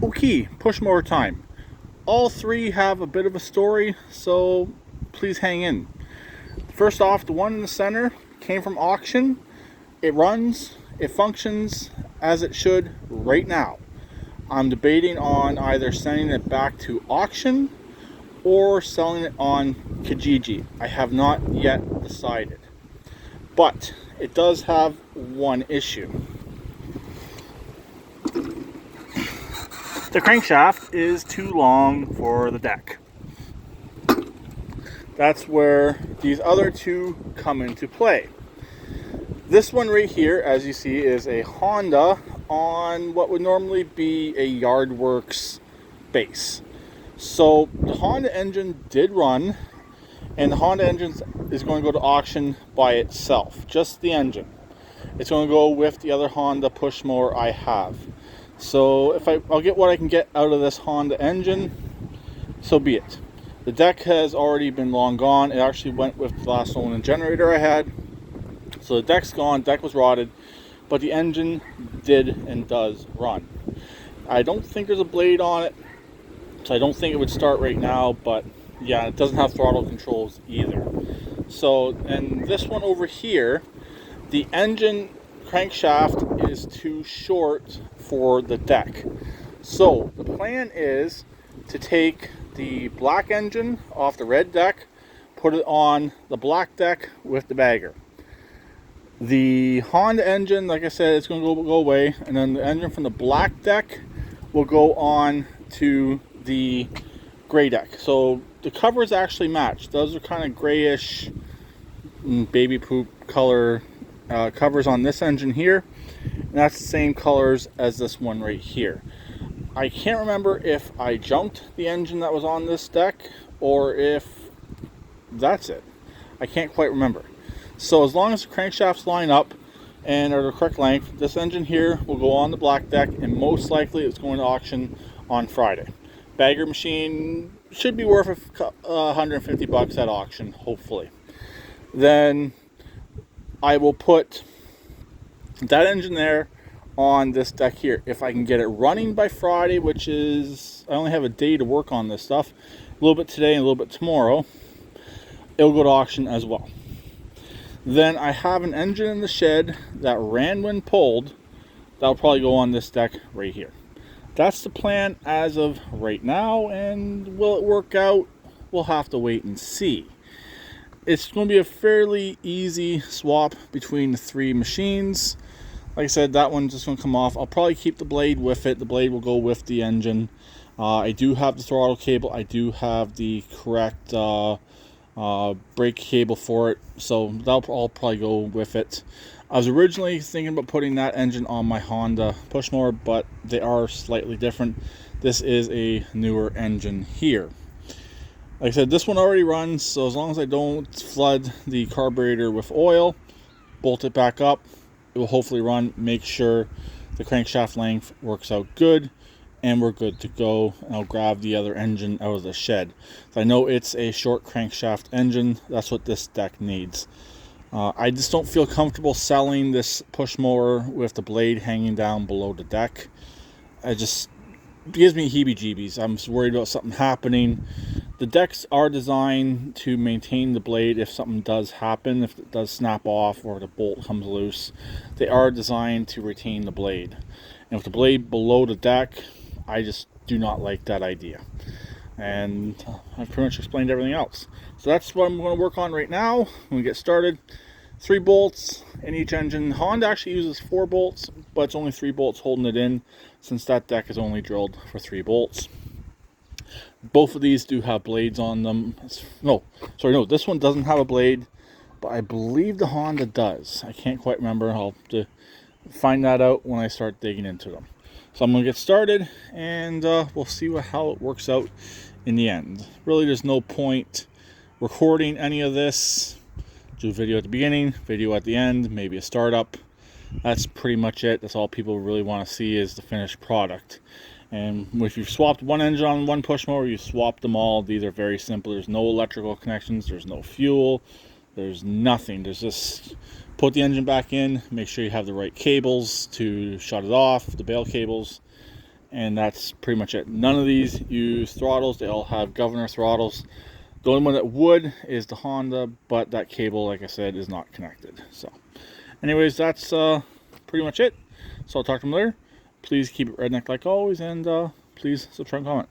Okay, push mower time. All three have a bit of a story, so please hang in. First off, the one in the center came from auction. It runs, it functions as it should right now. I'm debating on either sending it back to auction or selling it on Kijiji. I have not yet decided. But it does have one issue. The crankshaft is too long for the deck. That's where these other two come into play. This one right here, as you see, is a Honda on what would normally be a Yardworks base. So the Honda engine did run, and the Honda engine is going to go to auction by itself, just the engine. It's going to go with the other Honda push mower I have. So if I'll get what I can get out of this Honda engine, so be it. The deck has already been long gone. It actually went with the last Olin generator I had. So the deck's gone, deck was rotted, but the engine did and does run. I don't think there's a blade on it, so I don't think it would start right now, but yeah, it doesn't have throttle controls either. So, and this one over here, the engine crankshaft is too short for the deck. So the plan is to take the black engine off the red deck, put it on the black deck with the bagger. The Honda engine, like I said, it's going to go away, and then the engine from the black deck will go on to the gray deck. So the covers actually match. Those are kind of grayish baby poop color covers on this engine here, and that's the same colors as this one right here. I can't remember if I jumped the engine that was on this deck or if that's it. I can't quite remember. So as long as the crankshafts line up and are the correct length, this engine here will go on the black deck, and most likely it's going to auction on Friday. Bagger machine should be worth $150 at auction, hopefully. Then I will put that engine there on this deck here. If I can get it running by Friday, which is, I only have a day to work on this stuff, a little bit today and a little bit tomorrow, it'll go to auction as well. Then I have an engine in the shed that ran when pulled. That'll probably go on this deck right here. That's the plan as of right now, and will it work out? We'll have to wait and see. It's going to be a fairly easy swap between the three machines. Like I said, that one's just going to come off. I'll probably keep the blade with it. The blade will go with the engine. I do have the throttle cable. I do have the correct brake cable for it, so that'll all probably go with it. I was originally thinking about putting that engine on my Honda push mower, but they are slightly different. This is a newer engine here. Like I said, this one already runs, so as long as I don't flood the carburetor with oil, bolt it back up, it will hopefully run. Make sure the crankshaft length works out good, and we're good to go. And I'll grab the other engine out of the shed. So I know it's a short crankshaft engine. That's what this deck needs. I just don't feel comfortable selling this push mower with the blade hanging down below the deck. It gives me heebie-jeebies. I'm just worried about something happening. The decks are designed to maintain the blade if something does happen, if it does snap off or the bolt comes loose. They are designed to retain the blade. And with the blade below the deck, I just do not like that idea. And I've pretty much explained everything else. So that's what I'm going to work on right now when we get started. 3 bolts in each engine. Honda actually uses 4 bolts, but it's only 3 bolts holding it in, since that deck is only drilled for 3 bolts. Both of these do have blades on them. No, this one doesn't have a blade, but I believe the Honda does. I can't quite remember. I'll have to find that out when I start digging into them. So I'm going to get started, and we'll see how it works out in the end. Really, there's no point recording any of this. Do a video at the beginning, video at the end, maybe a startup. That's pretty much it. That's all people really want to see, is the finished product. And if you've swapped one engine on one push mower, you swap them all. These are very simple. There's no electrical connections. There's no fuel. There's nothing. There's just put the engine back in. Make sure you have the right cables to shut it off, the bail cables. and that's pretty much it. None of these use throttles. They all have governor throttles. The only one that would is the Honda, but that cable, like I said, is not connected. So anyways, that's pretty much it. So I'll talk to them later. Please keep it redneck like always, and please subscribe and comment.